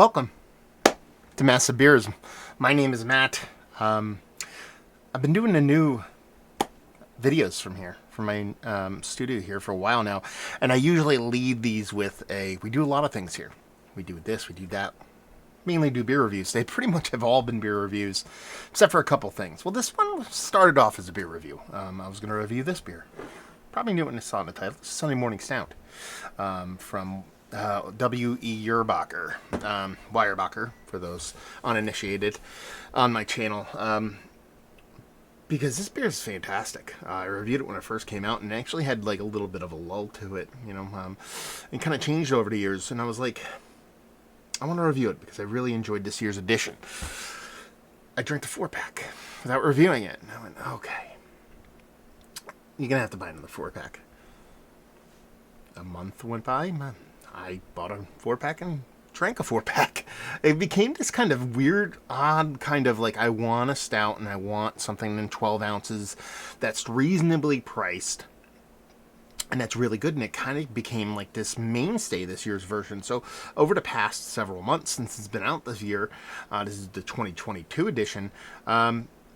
Welcome to Massive Beers. My name is Matt. I've been doing the new videos from here, from my studio here for a while now, and I usually lead these with we do a lot of things here. We do this, we do that. Mainly do beer reviews. They pretty much have all been beer reviews, except for a couple things. Well, this one started off as a beer review. I was going to review this beer. Probably knew it when I saw it in the title. It's Sunday Morning Stout from W.E. Weyerbacher, Weyerbacher, for those uninitiated on my channel. Because this beer is fantastic. I reviewed it when it first came out, and it actually had like a little bit of a lull to it, and kind of changed over the years. And I was like, I want to review it because I really enjoyed this year's edition. I drank the 4-pack without reviewing it, and I went, okay, you're gonna have to buy another 4-pack. A month went by, I bought a 4-pack and drank a 4-pack. It became this kind of weird, odd kind of like, I want a stout and I want something in 12 ounces that's reasonably priced and that's really good. And it kind of became like this mainstay this year's version. So over the past several months since it's been out this year, this is the 2022 edition,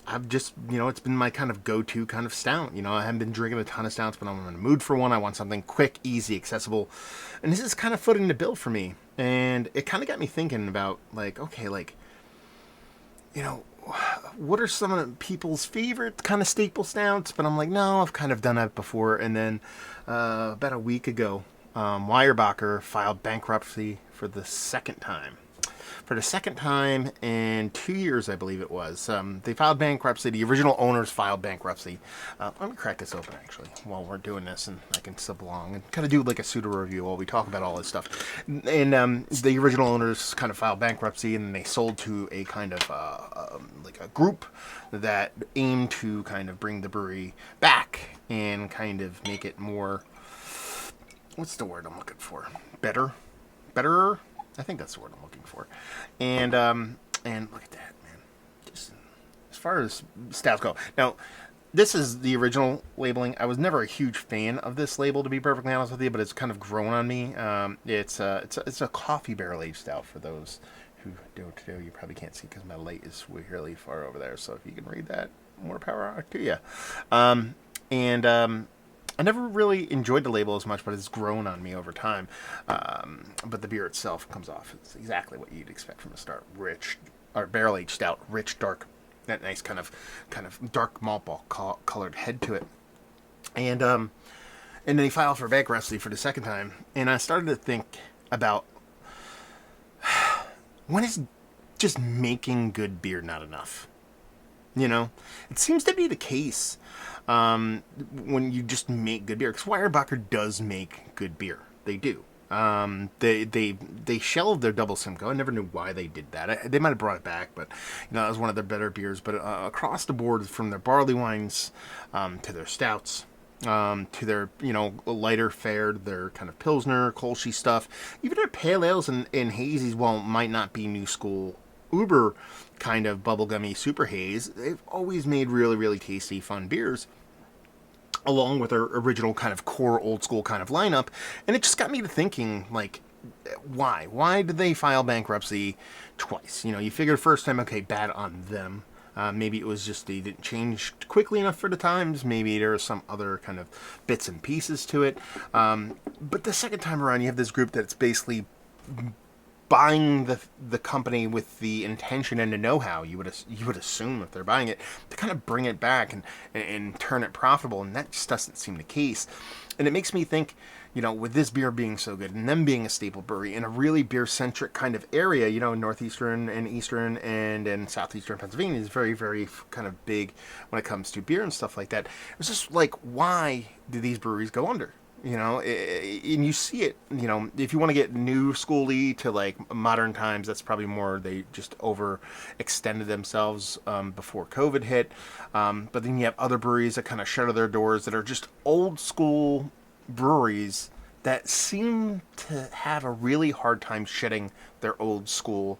I've just, it's been my kind of go-to kind of stout. I haven't been drinking a ton of stouts, but I'm in the mood for one. I want something quick, easy, accessible. And this is kind of footing the bill for me. And it kind of got me thinking about, like, okay, like, what are some of people's favorite kind of staple stouts? But I'm like, no, I've kind of done that before. And then about a week ago, Weyerbacher filed bankruptcy for the second time. For the second time in 2 years, I believe it was. They filed bankruptcy. The original owners filed bankruptcy. Let me crack this open, actually, while we're doing this, and I can sip along and kind of do like a pseudo review while we talk about all this stuff. And the original owners kind of filed bankruptcy, and they sold to a kind of like a group that aimed to kind of bring the brewery back and kind of make it more, what's the word I'm looking for? Better? I think that's the word I'm looking for. And look at that, man. Just as far as stouts go. Now, this is the original labeling. I was never a huge fan of this label, to be perfectly honest with you, but it's kind of grown on me. It's a coffee barrel aged stout for those who don't know. You probably can't see because my light is really far over there. So if you can read that, more power to you. I never really enjoyed the label as much, but it's grown on me over time. But the beer itself comes off. It's exactly what you'd expect from a stout. Rich, or barrel-aged stout. Rich, dark, that nice kind of dark malt ball colored head to it. And then he filed for bankruptcy for the second time. And I started to think about, when is just making good beer not enough? It seems to be the case when you just make good beer. Because Weyerbacher does make good beer. They do. They shelved their Double Simcoe. I never knew why they did that. They might have brought it back, but that was one of their better beers. But across the board, from their barley wines to their stouts, to their lighter fared, their kind of Pilsner, Kolschy stuff, even their pale ales and hazies, while might not be new school uber kind of bubblegummy super haze, they've always made really, really tasty, fun beers, along with their original kind of core old school kind of lineup. And it just got me to thinking, like, why did they file bankruptcy twice? You figure first time, okay, bad on them. Maybe it was just they didn't change quickly enough for the times. Maybe there are some other kind of bits and pieces to it. But the second time around, you have this group that's basically buying the company with the intention and the know-how, you would assume, if they're buying it, to kind of bring it back and turn it profitable, and that just doesn't seem the case. And it makes me think, with this beer being so good and them being a staple brewery in a really beer-centric kind of area, northeastern and eastern and southeastern Pennsylvania is very, very kind of big when it comes to beer and stuff like that. It's just like, why do these breweries go under? And you see it, if you want to get new schooly to like modern times, that's probably more they just overextended themselves before COVID hit. But then you have other breweries that kind of shutter their doors that are just old school breweries that seem to have a really hard time shedding their old school,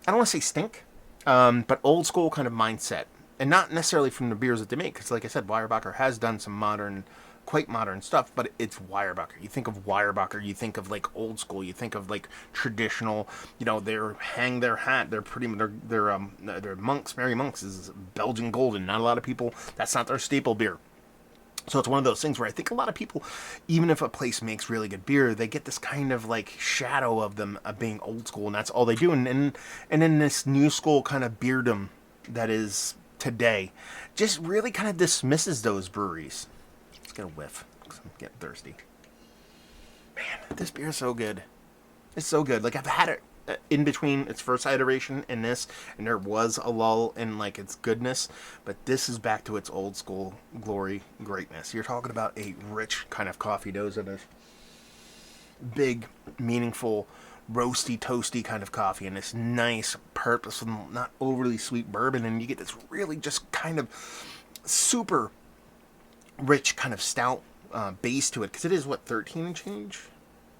I don't want to say stink, but old school kind of mindset. And not necessarily from the beers that they make, because like I said, Weyerbacher has done some modern quite modern stuff, but it's Weyerbacher. You think of Weyerbacher, you think of like old school, you think of like traditional. You know, they're hang their hat. They're monks. Merry Monks is Belgian Golden. Not a lot of people. That's not their staple beer. So it's one of those things where I think a lot of people, even if a place makes really good beer, they get this kind of like shadow of them of being old school, and that's all they do. And in this new school kind of beerdom that is today, just really kind of dismisses those breweries. Let's get a whiff, because I'm getting thirsty. Man, this beer is so good. It's so good. Like, I've had it in between its first iteration and this, and there was a lull in like its goodness, but this is back to its old school glory greatness. You're talking about a rich kind of coffee nose and a big, meaningful, roasty, toasty kind of coffee, and this nice, purposeful, not overly sweet bourbon, and you get this really just kind of super rich kind of stout base to it, because it is, what, 13 and change?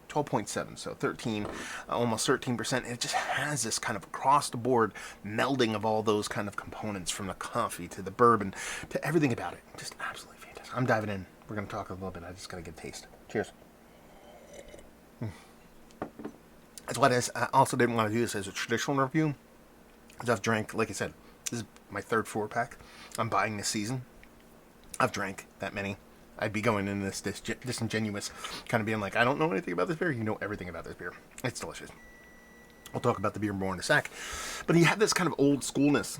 12.7, so 13, almost 13%. It just has this kind of across the board melding of all those kind of components, from the coffee to the bourbon to everything about it. Just absolutely fantastic. I'm diving in. We're going to talk a little bit. I just got to get a taste. Cheers. That's why I also didn't want to do this as a traditional review, because I've drank, like I said, this is my third 4-pack I'm buying this season. I've drank that many. I'd be going in this disingenuous kind of being like, I don't know anything about this beer. You know everything about this beer. It's delicious. We'll talk about the beer more in a sec. But you have this kind of old schoolness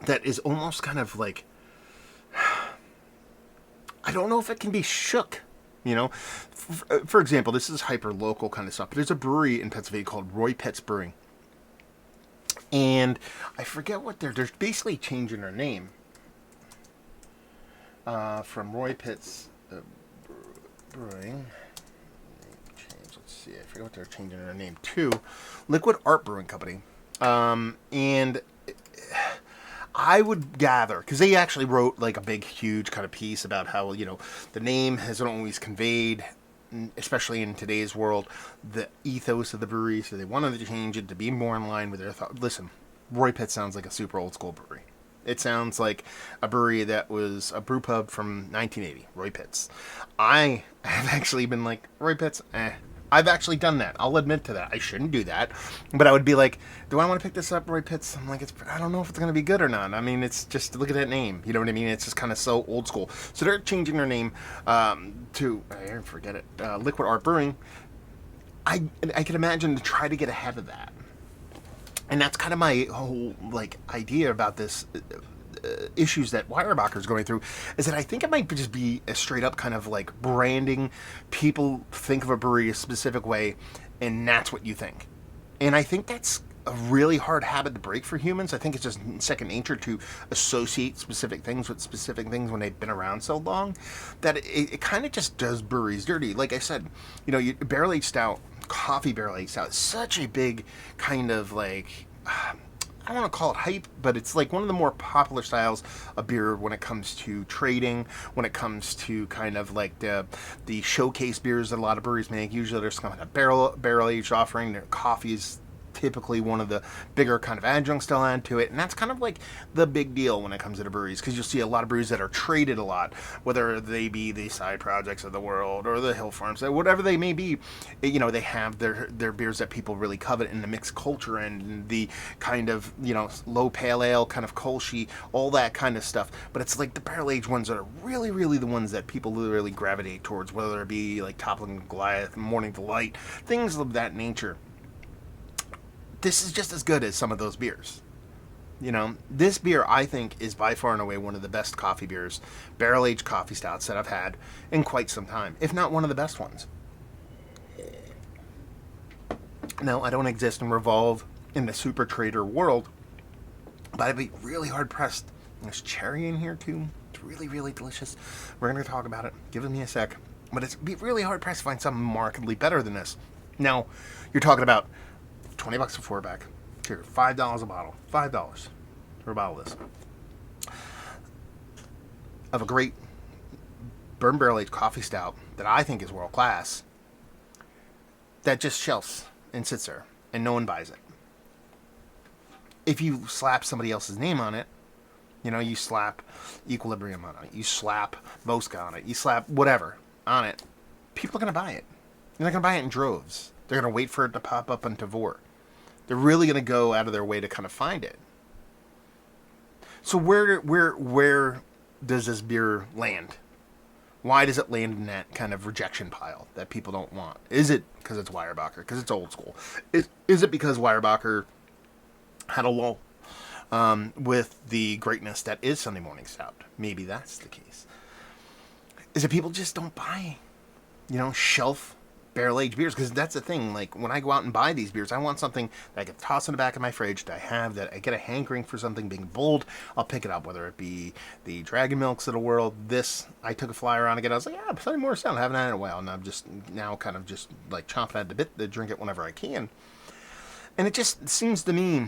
that is almost kind of like, I don't know if it can be shook. You know, for example, this is hyper local kind of stuff. But there's a brewery in Pennsylvania called Roy Pitts Brewing. And I forget what they're basically changing their name. From Roy Pitts Brewing. Let's see, I forget what they're changing their name to. Liquid Art Brewing Company. And I would gather, because they actually wrote like a big, huge kind of piece about how, you know, the name hasn't always conveyed, especially in today's world, the ethos of the brewery. So they wanted to change it to be more in line with their thought. Listen, Roy Pitts sounds like a super old school brewery. It sounds like a brewery that was a brew pub from 1980, Roy Pitts. I have actually been like, Roy Pitts, I've actually done that. I'll admit to that. I shouldn't do that. But I would be like, do I want to pick this up, Roy Pitts? I'm like, I don't know if it's going to be good or not. I mean, it's just, look at that name. You know what I mean? It's just kind of so old school. So they're changing their name to, I forget it, Liquid Art Brewing. I can imagine to try to get ahead of that. And that's kind of my whole like idea about this issues that Weyerbacher is going through, is that I think it might just be a straight up kind of like branding. People think of a brewery a specific way, and that's what you think. And I think that's a really hard habit to break for humans. I think it's just second nature to associate specific things with specific things when they've been around so long, that it kind of just does breweries dirty. Like I said, you know, barrel-aged stout, coffee barrel-aged stout is such a big kind of like, I don't want to call it hype, but it's like one of the more popular styles of beer when it comes to trading, when it comes to kind of like the showcase beers that a lot of breweries make. Usually there's kind of a barrel-aged offering. Their coffee is typically one of the bigger kind of adjuncts they'll add to it, and that's kind of like the big deal when it comes to the breweries, because you'll see a lot of breweries that are traded a lot, whether they be the side projects of the world or the hill farms, whatever they may be. You know, they have their beers that people really covet in the mixed culture and the kind of, you know, low pale ale kind of Kolsch, all that kind of stuff. But it's like the barrel aged ones that are really, really the ones that people really gravitate towards, whether it be like Toppling Goliath, Morning Delight, things of that nature. This is just as good as some of those beers. You know, this beer, I think, is by far and away one of the best coffee beers, barrel-aged coffee stouts that I've had in quite some time, if not one of the best ones. Now, I don't exist and revolve in the super trader world, but I'd be really hard-pressed. There's cherry in here, too. It's really, really delicious. We're going to talk about it. Give me a sec. But it's be really hard-pressed to find something markedly better than this. Now, you're talking about $20 a 4-pack. Here, $5 a bottle. $5 for a bottle of this. Of a great bourbon barrel-aged coffee stout that I think is world class, that just shelves and sits there, and no one buys it. If you slap somebody else's name on it, You know, you slap Equilibrium on it, you slap Mosca on it, you slap whatever on it. People are going to buy it. They're not going to buy it in droves. They're going to wait for it to pop up on Tavour. They're really going to go out of their way to kind of find it. So where does this beer land? Why does it land in that kind of rejection pile that people don't want? Is it because it's Weyerbacher? Because it's old school? Is it because Weyerbacher had a lull with the greatness that is Sunday Morning Stout? Maybe that's the case. Is it people just don't buy, shelf barrel-aged beers? Because that's the thing. Like, when I go out and buy these beers, I want something that I can toss in the back of my fridge, that I get a hankering for something being bold. I'll pick it up, whether it be the Dragon Milks of the world. This, I took a flyer on again. I was like, yeah, Sunday Morning Stout. I haven't had it in a while. And I'm just now kind of just like chomping at the bit to drink it whenever I can. And it just seems to me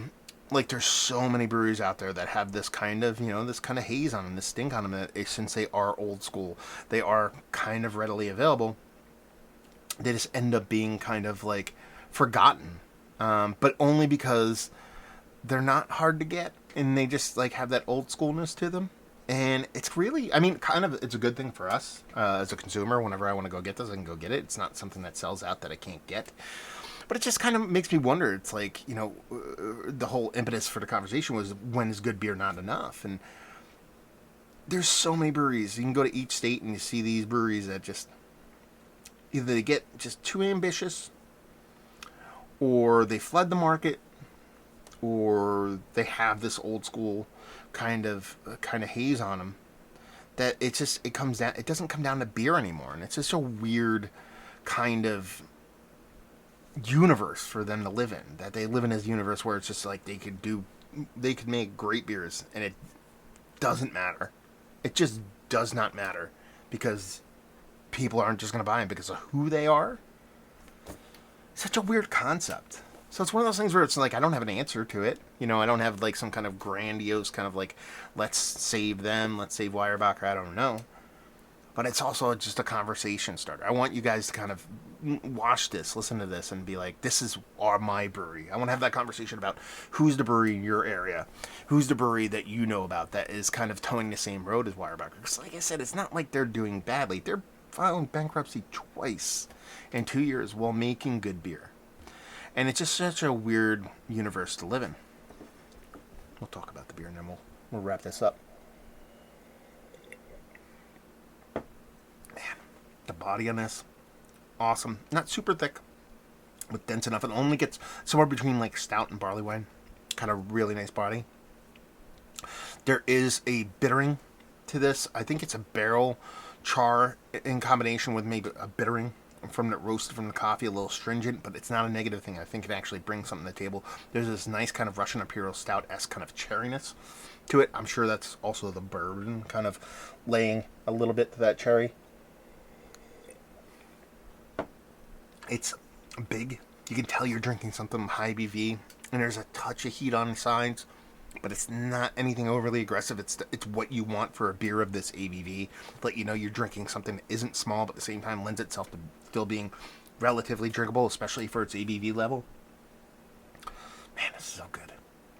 like there's so many breweries out there that have this kind of, this kind of haze on them, this stink on them, that since they are old school, they are kind of readily available. They just end up being kind of like forgotten, but only because they're not hard to get, and they just like have that old schoolness to them. And it's really, it's a good thing for us as a consumer. Whenever I want to go get this, I can go get it. It's not something that sells out that I can't get. But it just kind of makes me wonder. It's like, the whole impetus for the conversation was, when is good beer not enough? And there's so many breweries. You can go to each state and you see these breweries that just, either they get just too ambitious, or they flood the market, or they have this old school kind of haze on them, that it doesn't come down to beer anymore. And it's just a weird kind of universe for them to live in, that they live in this universe where it's just like they could make great beers, and it doesn't matter. It just does not matter, because people aren't just going to buy them because of who they are. Such a weird concept. So it's one of those things where it's like, I don't have an answer to it. I don't have like some kind of grandiose kind of like, let's save them, let's save Weyerbacher. I don't know. But it's also just a conversation starter. I want you guys to kind of watch this, listen to this, and be like, this is my brewery. I want to have that conversation about who's the brewery in your area, who's the brewery that you know about that is kind of towing the same road as Weyerbacher. Because like I said, it's not like they're doing badly. They're filing bankruptcy twice in 2 years while making good beer. And it's just such a weird universe to live in. We'll talk about the beer and then we'll wrap this up. Man, the body on this, awesome. Not super thick, but dense enough. It only gets somewhere between like stout and barley wine. Kind of really nice body. There is a bittering to this. I think it's a barrel char in combination with maybe a bittering from the roasted from the coffee, a little stringent, but it's not a negative thing. I think it actually brings something to the table. There's this nice kind of Russian Imperial Stout-esque kind of cherryness to it. I'm sure that's also the bourbon kind of laying a little bit to that cherry. It's big. You can tell you're drinking something high ABV, and there's a touch of heat on the sides, but it's not anything overly aggressive. It's what you want for a beer of this ABV. Let you know you're drinking something that isn't small, but at the same time lends itself to still being relatively drinkable, especially for its ABV level. Man, this is so good.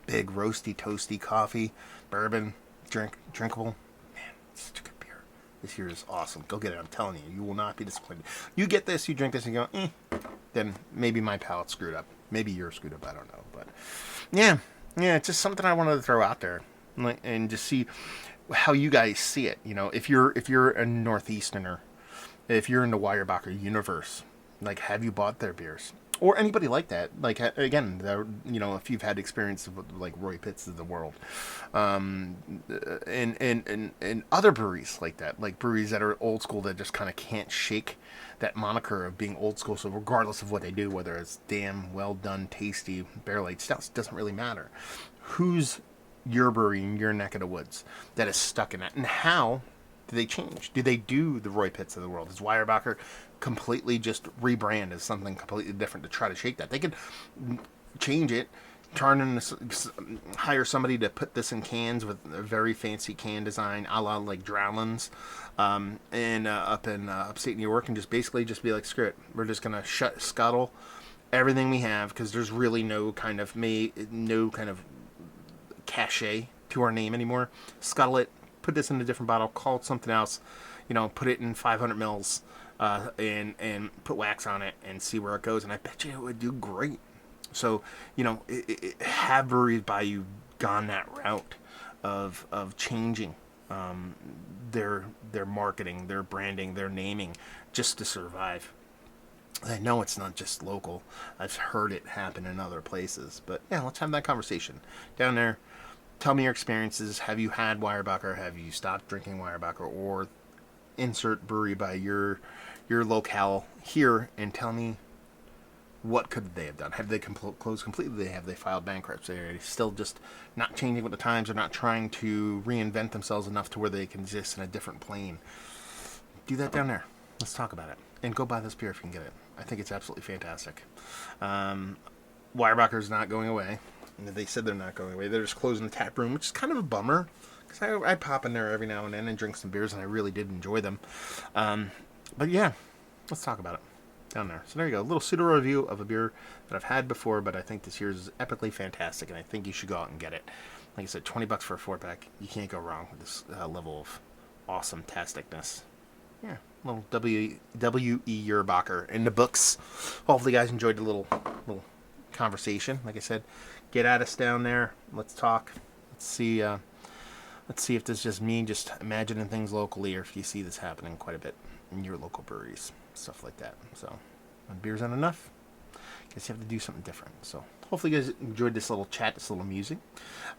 Big, roasty, toasty coffee, bourbon, drinkable. Man, it's such a good beer. This here is awesome. Go get it. I'm telling you, you will not be disappointed. You get this, you drink this, and you go, then maybe my palate's screwed up. Maybe you're screwed up. I don't know, but yeah, it's just something I wanted to throw out there, and just see how you guys see it. If you're a Northeasterner, if you're in the Weyerbacher universe, like, have you bought their beers? Or anybody like that? Like, again, if you've had experience with, like, Roy Pitts of the world, and other breweries like that, like breweries that are old school that just kind of can't shake that moniker of being old school. So regardless of what they do, whether it's damn well done, tasty barrel-aged stouts, doesn't really matter. Who's your brewery in your neck of the woods that is stuck in that, and how do they change? Do they do the Roy Pitts of the world? Does Weyerbacher completely just rebrand as something completely different to try to shake that? They could change it, hire somebody to put this in cans with a very fancy can design, a la like Drowlands, and up in upstate New York, and just basically just be like, screw it, we're just gonna scuttle everything we have, because there's really no kind of cachet to our name anymore. Scuttle it, put this in a different bottle, call it something else, put it in 500 mils, and put wax on it and see where it goes. And I bet you it would do great. So, have breweries by you gone that route of changing their marketing, their branding, their naming, just to survive. I know it's not just local. I've heard it happen in other places. But yeah, let's have that conversation down there. Tell me your experiences. Have you had Weyerbacher? Have you stopped drinking Weyerbacher? Or insert brewery by your locale here, and tell me, what could they have done? Have they closed completely? Have they filed bankruptcy? Are they still just not changing with the times, or not trying to reinvent themselves enough to where they can exist in a different plane? Do that down there. Let's talk about it. And go buy this beer if you can get it. I think it's absolutely fantastic. Weyerbacher's not going away. They said they're not going away. They're just closing the tap room, which is kind of a bummer, because I pop in there every now and then and drink some beers, and I really did enjoy them. But yeah, let's talk about it down there. So there you go. A little pseudo review of a beer that I've had before, but I think this year's is epically fantastic, and I think you should go out and get it. Like I said, $20 for a 4-pack. You can't go wrong with this level of awesome-tasticness. Yeah, little W.E. Weyerbacher in the books. Hopefully you guys enjoyed the little conversation. Like I said, get at us down there. Let's talk. Let's see if this is just me just imagining things locally, or if you see this happening quite a bit in your local breweries, stuff like that. So when beer's not enough, guess you have to do something different. So hopefully you guys enjoyed this little chat, this little music.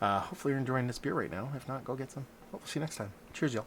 Hopefully you're enjoying this beer right now. If not, go get some. Hope we'll see you next time. Cheers, y'all.